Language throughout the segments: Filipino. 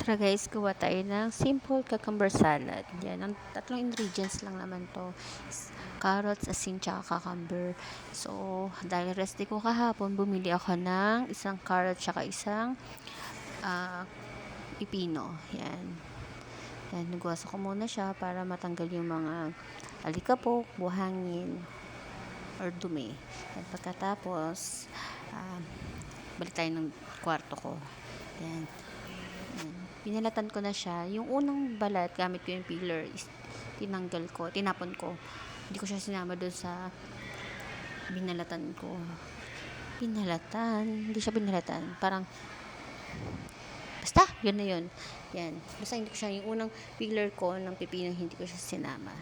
Tara guys, gawa tayo ng simple cucumber salad. Yan, ang tatlong ingredients lang naman to. Carrots, asin, tsaka cucumber. So, dahil rest day ko kahapon, bumili ako ng isang carrot tsaka isang ah, pipino. Yan. Yan, nagwasa ko muna siya para matanggal yung mga alikabok, buhangin, or dumi. Yan, pagkatapos, ah, balik tayo ng kwarto ko. Yan. Pinalatan ko na siya. Yung unang balat, gamit ko yung peeler, is tinanggal ko, tinapon ko. Hindi ko siya sinama doon sa binalatan ko. Hindi siya binalatan. Parang, basta, yun na yun. Yan. Basta hindi ko siya, yung unang peeler ko ng pipino, hindi ko siya sinama.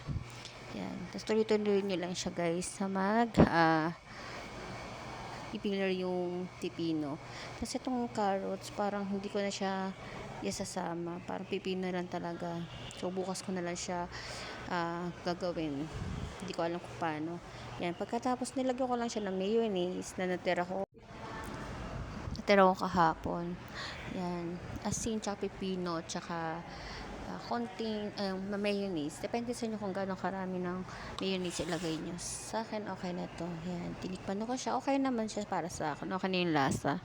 Yan. Tapos tuloy-tuloy nyo lang siya guys sa i-peeler yung pipino. Kasi itong carrots, parang hindi ko na siya isasama. Parang pipino lang talaga. So, bukas ko na lang siya gagawin. Hindi ko alam kung paano. Yan. Pagkatapos, nilagyan ko lang siya ng mayonnaise na natira ko kahapon. Yan. Asin, tsaka pipino, tsaka konting mayonnaise. Depende sa inyo kung gano'ng karami ng mayonnaise ilagay nyo. Sa akin, okay na to. Yan. Tinikpan ko siya. Okay naman siya para sa akin. Okay na yung lasa.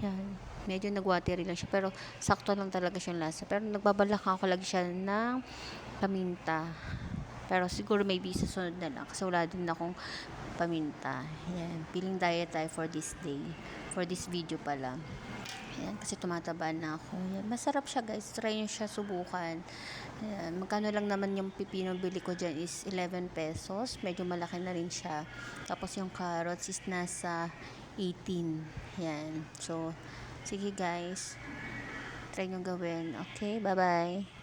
Yan. Medyo nag-watery lang siya. Pero sakto lang talaga siyang lasa. Pero nagbabalak ako lagi siya ng paminta. Pero siguro maybe sa sunod na lang. Kasi wala din akong paminta. Yan. Feeling diet tayo for this day. For this video pala. Ayan, kasi tumataba na ako. Ayan, masarap siya guys. Try nyo siya subukan. Ayan, magkano lang naman yung pipino bili ko dyan is 11 pesos. Medyo malaki na rin siya. Tapos yung carrots is nasa 18. Ayan. So, sige guys. Try nyo gawin. Okay, bye-bye.